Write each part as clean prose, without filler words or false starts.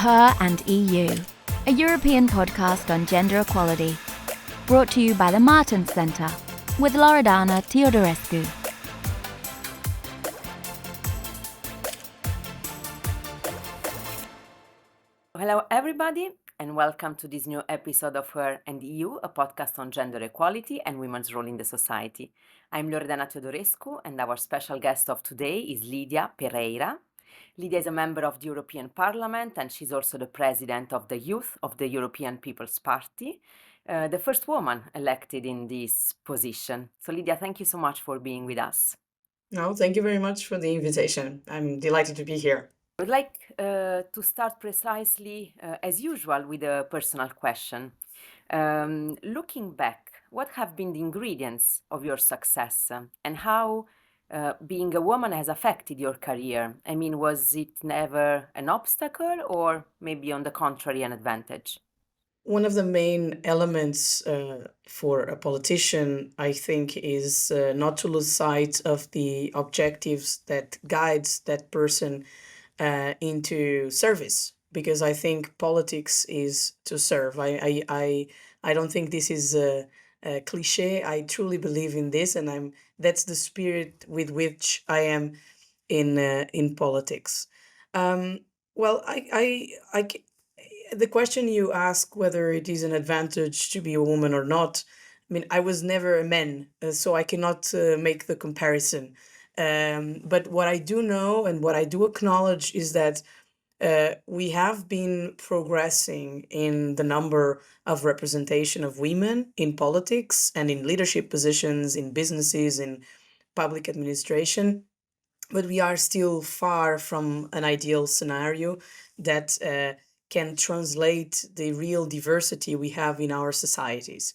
Her and EU, a European podcast on gender equality, brought to you by the Martens Centre with Loredana Teodorescu. Hello, everybody, and welcome to this new episode of Her and EU, a podcast on gender equality and women's role in the society. I'm Loredana Teodorescu, and our special guest of today is Lidia Pereira. Lidia is a member of the European Parliament, and she's also the president of the Youth of the European People's Party, the first woman elected in this position. So, Lidia, thank you so much for being with us. No, thank you very much for the invitation. I'm delighted to be here. I would like to start precisely, as usual, with a personal question. Looking back, what have been the ingredients of your success and how being a woman has affected your career? I mean, was it never an obstacle or maybe on the contrary, an advantage? One of the main elements for a politician, I think, is not to lose sight of the objectives that guides that person into service, because I think politics is to serve. I don't think this is a cliche. I truly believe in this, and that's the spirit with which I am in politics. Well, the question you ask whether it is an advantage to be a woman or not. I mean, I was never a man, so I cannot make the comparison. But what I do know and what I do acknowledge is that we have been progressing in the number of representation of women in politics and in leadership positions, in businesses, in public administration. But we are still far from an ideal scenario that can translate the real diversity we have in our societies.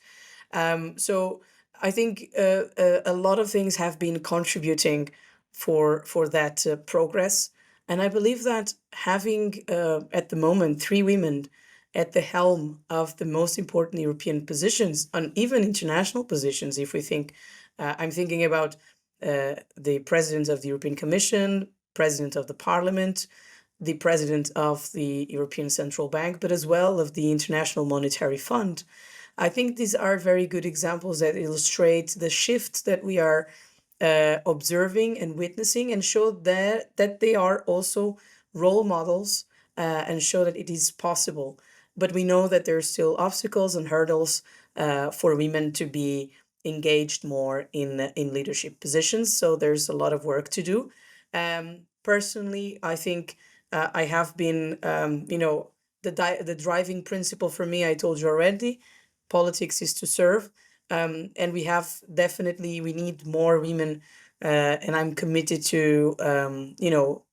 So I think a lot of things have been contributing for that progress. And I believe that having at the moment 3 women at the helm of the most important European positions, and even international positions, if we think, I'm thinking about the president of the European Commission, president of the Parliament, the president of the European Central Bank, but as well of the International Monetary Fund. I think these are very good examples that illustrate the shift that we are observing and witnessing, and show that they are also role models and show that it is possible. But we know that there are still obstacles and hurdles for women to be engaged more in leadership positions. So there's a lot of work to do. Personally, I think I have been, the driving principle for me, I told you already, politics is to serve. And we need more women, and I'm committed to,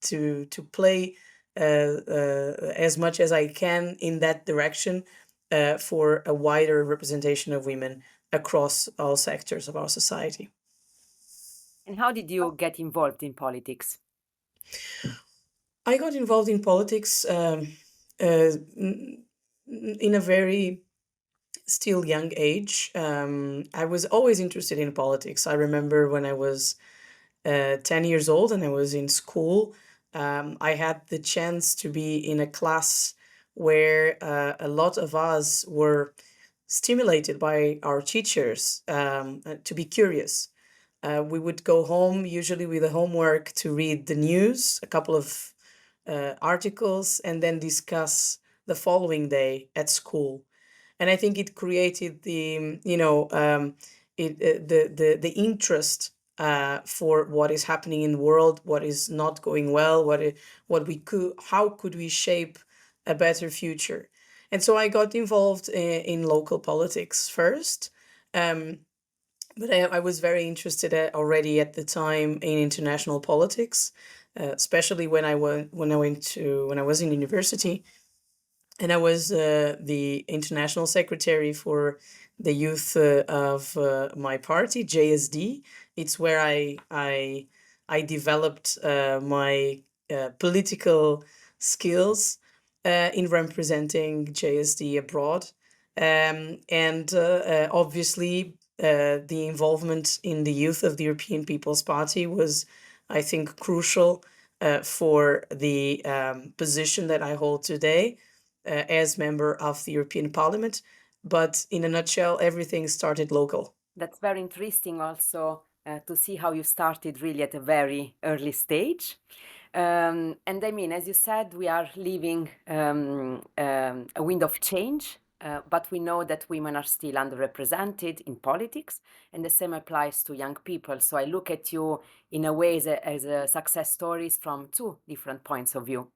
to play as much as I can in that direction for a wider representation of women across all sectors of our society. And how did you get involved in politics? I got involved in politics in a very still young age. I was always interested in politics. I remember when I was 10 years old and I was in school, I had the chance to be in a class where a lot of us were stimulated by our teachers to be curious. We would go home usually with a homework to read the news, a couple of articles, and then discuss the following day at school. And I think it created the interest for what is happening in the world, what is not going well, how could we shape a better future. And so I got involved in local politics first. But I was very interested already at the time in international politics, especially when I was in university, and I was the international secretary for the youth of my party, JSD. It's where I developed my political skills in representing JSD abroad, and obviously. The involvement in the youth of the European People's Party was, I think, crucial for the position that I hold today as member of the European Parliament. But in a nutshell, everything started local. That's very interesting also to see how you started really at a very early stage. And I mean, as you said, we are living a wind of change, but we know that women are still underrepresented in politics, and the same applies to young people. So I look at you in a way as a success stories from two different points of view.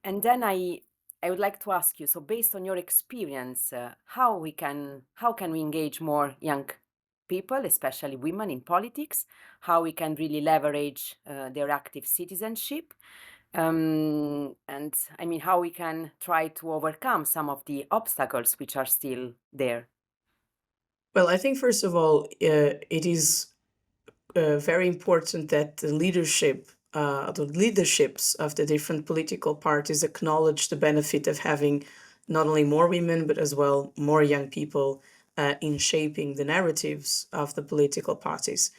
And then I would like to ask you, so based on your experience, how can we engage more young people, especially women, in politics? How we can really leverage their active citizenship? And I mean, how we can try to overcome some of the obstacles which are still there? Well, I think first of all, it is very important that the leaderships of the different political parties acknowledge the benefit of having not only more women, but as well more young people in shaping the narratives of the political parties.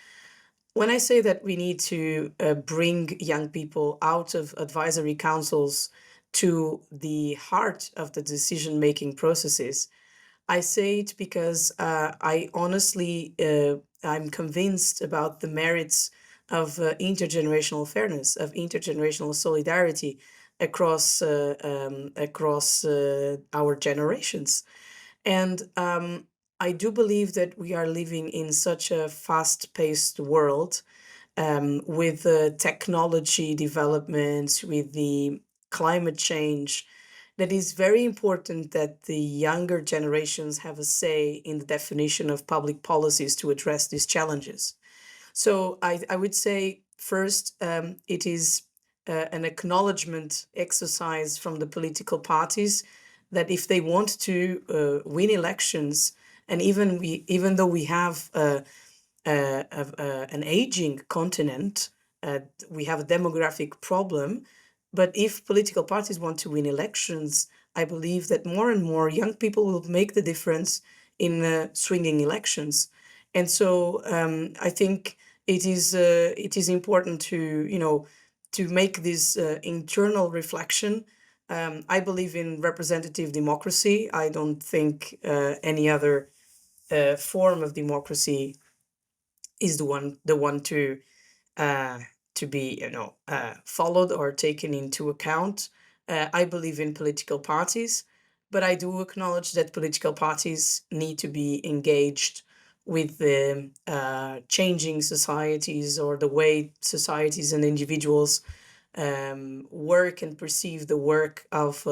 When I say that we need to bring young people out of advisory councils to the heart of the decision-making processes, I say it because I honestly, I'm convinced about the merits of intergenerational fairness, of intergenerational solidarity across our generations. And I do believe that we are living in such a fast-paced world with the technology developments, with the climate change, that is very important that the younger generations have a say in the definition of public policies to address these challenges. So I would say first, it is an acknowledgement exercise from the political parties that if they want to win elections, and even though we have an aging continent, we have a demographic problem. But if political parties want to win elections, I believe that more and more young people will make the difference in swinging elections. And so I think it is important to make this internal reflection. I believe in representative democracy. I don't think any other form of democracy is the one to be followed or taken into account. I believe in political parties, but I do acknowledge that political parties need to be engaged with the changing societies or the way societies and individuals work and perceive the work of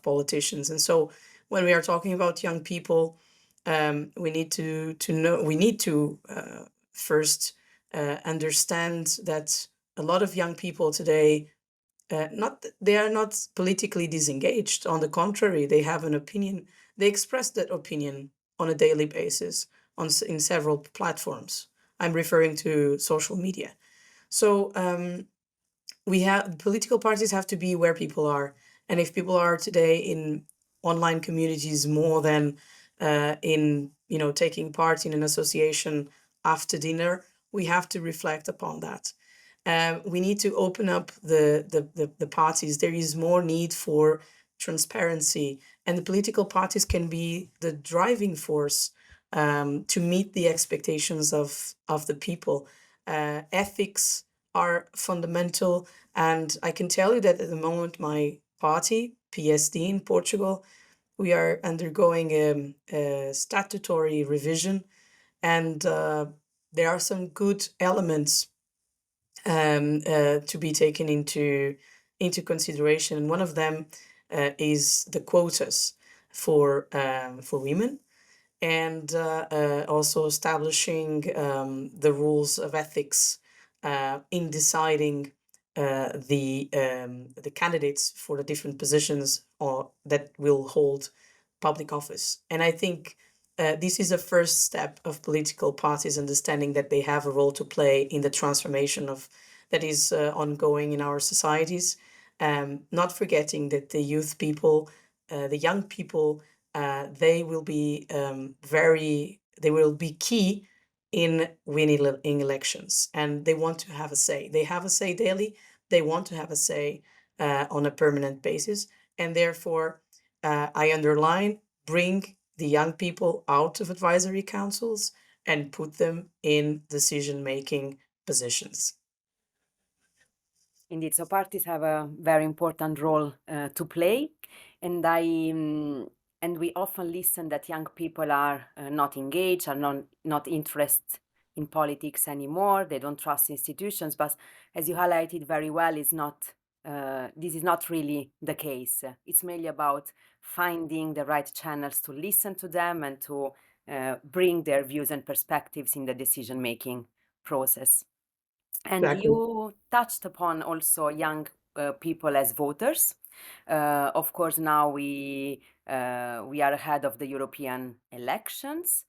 politicians. And so when we are talking about young people, we need to know, we need to first understand that a lot of young people today, they are not politically disengaged. On the contrary, they have an opinion. They express that opinion on a daily basis in several platforms. I'm referring to social media. So political parties have to be where people are, and if people are today in online communities more than in taking part in an association after dinner, we have to reflect upon that. We need to open up the parties. There is more need for transparency, and the political parties can be the driving force to meet the expectations of the people. Ethics are fundamental, and I can tell you that at the moment my party, PSD in Portugal, we are undergoing a statutory revision, and there are some good elements to be taken into consideration. And one of them is the quotas for women, and also establishing the rules of ethics in deciding the candidates for the different positions or that will hold public office. And I think this is a first step of political parties understanding that they have a role to play in the transformation that is ongoing in our societies. Not forgetting that the youth people, the young people, they will be they will be key in winning elections, and they want to have a say. They have a say daily. they want to have a say on a permanent basis. And therefore, I underline, bring the young people out of advisory councils and put them in decision-making positions. Indeed, so parties have a very important role to play, and and we often listen that young people are not engaged, are not interested in politics anymore. They don't trust institutions, but as you highlighted very well, is not this is not really the case. It's mainly about finding the right channels to listen to them and to bring their views and perspectives in the decision-making process. And Exactly. you touched upon also young people as voters. Of course, now we are ahead of the European elections.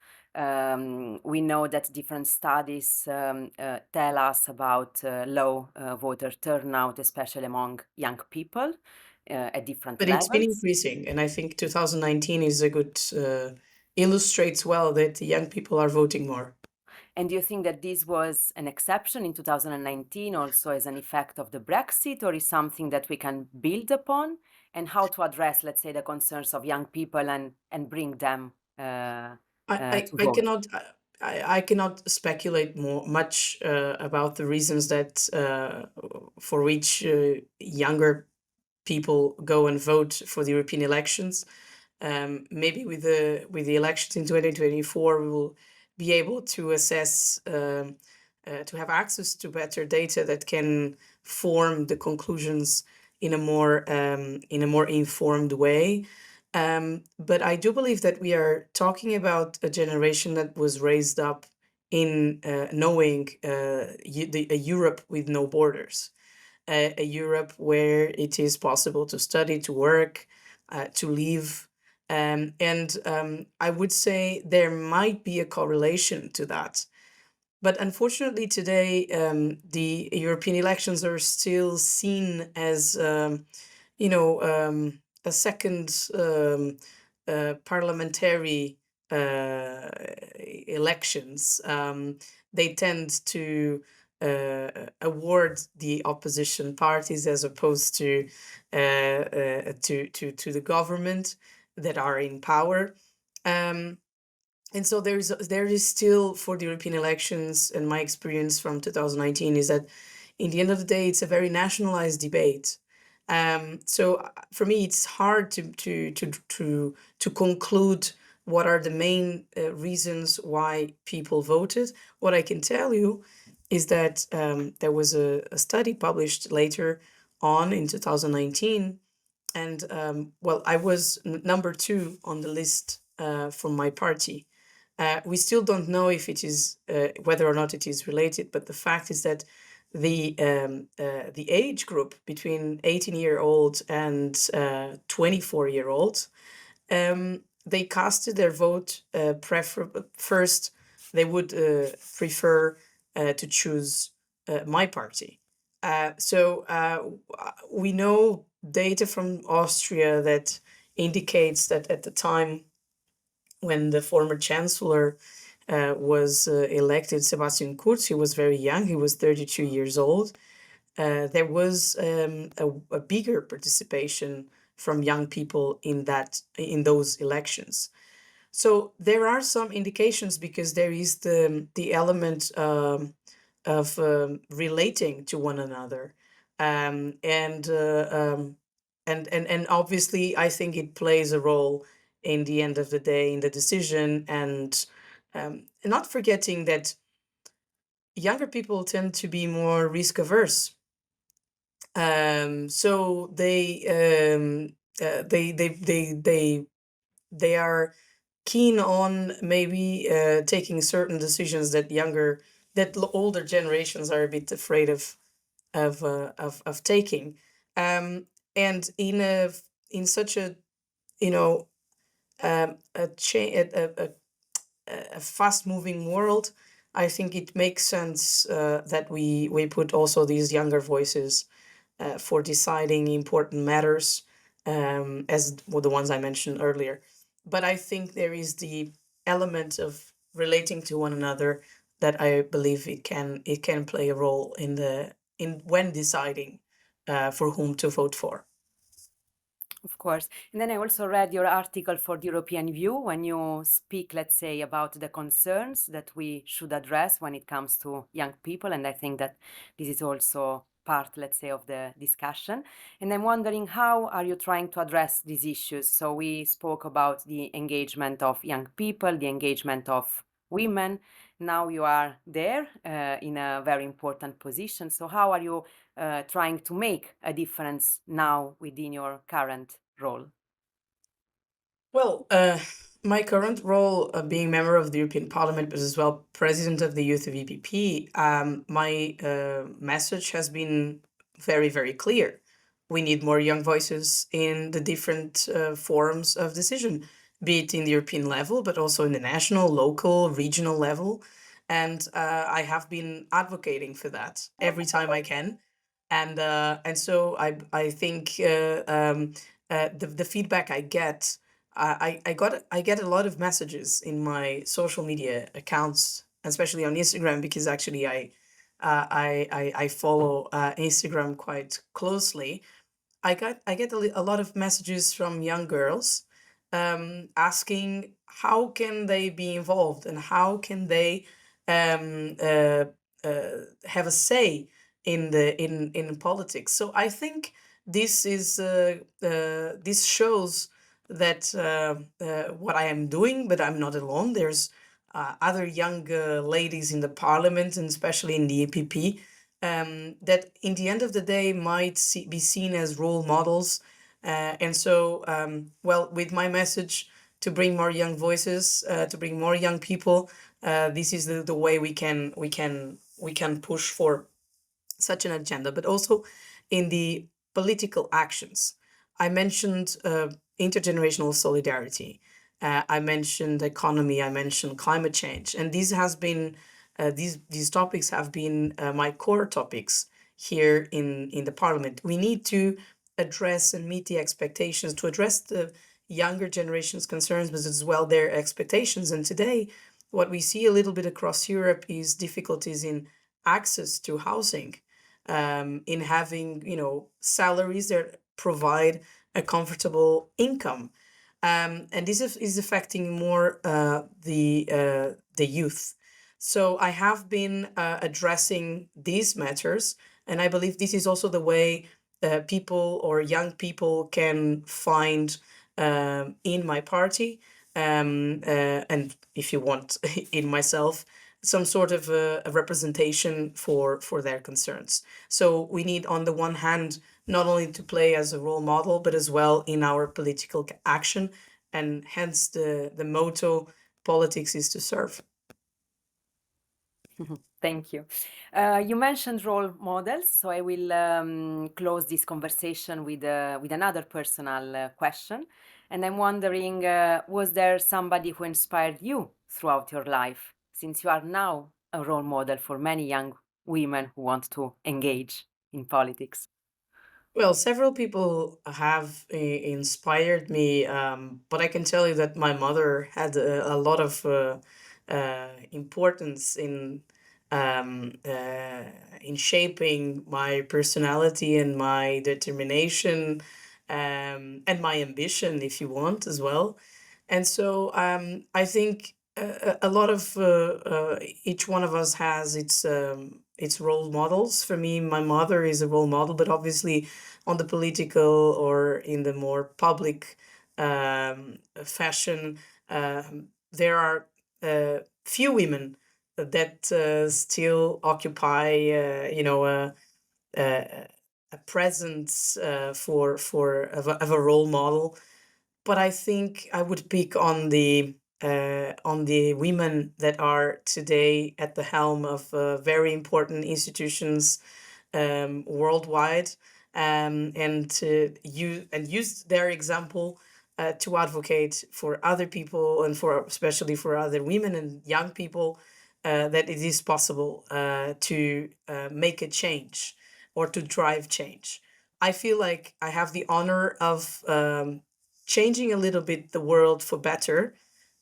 We know that different studies tell us about low voter turnout, especially among young people at different But it's been levels. increasing, and I think 2019 is a good illustrates well that the young people are voting more. And do you think that this was an exception in 2019 also as an effect of the Brexit, or is something that we can build upon? And how to address, let's say, the concerns of young people and bring them to I vote? cannot I cannot speculate much about the reasons that for which younger people go and vote for the European elections. Maybe with the elections in 2024, we will be able to assess, to have access to better data that can form the conclusions in a more informed way. But I do believe that we are talking about a generation that was raised up in knowing a Europe with no borders, a Europe where it is possible to study, to work, to live. And I would say there might be a correlation to that. But unfortunately, today, the European elections are still seen as, a second parliamentary elections. They tend to award the opposition parties as opposed to the government that are in power. And so there is still, for the European elections, and my experience from 2019 is that in the end of the day, it's a very nationalized debate. So for me, it's hard to conclude what are the main reasons why people voted. What I can tell you is that there was a study published later on in 2019, and well, I was number 2 on the list from my party. We still don't know if it is whether or not it is related, but the fact is that the age group between 18-year-old and 24-year-old, they casted their vote first. They would prefer to choose my party. So we know data from Austria that indicates that at the time when the former chancellor was elected, Sebastian Kurz, he was very young, he was 32 years old. There was a bigger participation from young people in those elections. So there are some indications, because there is the element of relating to one another, and obviously I think it plays a role in the end of the day in the decision, and not forgetting that younger people tend to be more risk averse. So they are keen on maybe taking certain decisions that older generations are a bit afraid of taking. And in such a a fast moving world, I think it makes sense that we put also these younger voices for deciding important matters, as the ones I mentioned earlier. But I think there is the element of relating to one another that I believe it can play a role in when deciding for whom to vote for. Of course. And then I also read your article for the European View when you speak, let's say, about the concerns that we should address when it comes to young people. And I think that this is also part, let's say, of the discussion. And I'm wondering, how are you trying to address these issues? So we spoke about the engagement of young people, the engagement of women. Now you are there in a very important position. So how are you trying to make a difference now within your current role? Well, my current role, being member of the European Parliament, but as well president of the Youth of EPP, my message has been very, very clear. We need more young voices in the different forums of decision, be it in the European level, but also in the national, local, regional level. And I have been advocating for that every time I can. And so I think the feedback I get, I get a lot of messages in my social media accounts, especially on Instagram, because actually I follow Instagram quite closely. I get a lot of messages from young girls asking how can they be involved and how can they um, uh, have a say in in politics. So I think this shows that what I am doing, but I'm not alone. There's other young ladies in the parliament, and especially in the EPP, that in the end of the day might be seen as role models. And so, well, with my message to bring more young voices, to bring more young people, this is the way we can push for such an agenda, but also in the political actions. I mentioned intergenerational solidarity. I mentioned economy. I mentioned climate change, and these topics have been my core topics here in the parliament. We need to address and meet the expectations, to address the younger generation's concerns, but as well their expectations. And today, what we see a little bit across Europe is difficulties in access to housing, in having salaries that provide a comfortable income, and this is affecting more the youth. So I have been addressing these matters, and I believe this is also the way people or young people can find in my party, and if you want, in myself, some sort of a representation for their concerns. So we need, on the one hand, not only to play as a role model, but as well in our political action, and hence the motto, politics is to serve. Thank you. You mentioned role models, so I will close this conversation with another personal question. And I'm wondering, was there somebody who inspired you throughout your life, since you are now a role model for many young women who want to engage in politics? Well, several people have inspired me, but I can tell you that my mother had a lot of importance in shaping my personality and my determination, and my ambition, if you want, as well. And so I think a lot of each one of us has its role models. For me, my mother is a role model, but obviously on the political or in the more public fashion, there are few women that still occupy, a, a presence of a role model. But I think I would pick on the women that are today at the helm of very important institutions worldwide, and to use their example to advocate for other people, and for especially for other women and young people, that it is possible to make a change or to drive change. I feel like I have the honor of changing a little bit the world for better.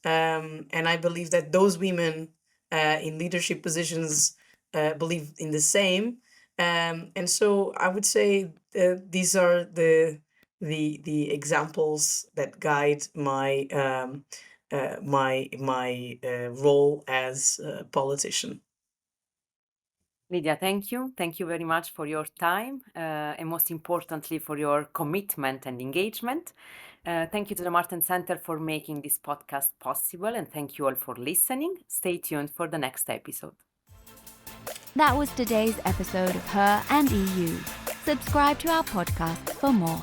And I believe that those women in leadership positions believe in the same. And so I would say these are the examples that guide my role as a politician. Lydia, thank you. Thank you very much for your time and most importantly for your commitment and engagement. Thank you to the Martin Center for making this podcast possible, and thank you all for listening. Stay tuned for the next episode. That was today's episode of Her and EU. Subscribe to our podcast for more.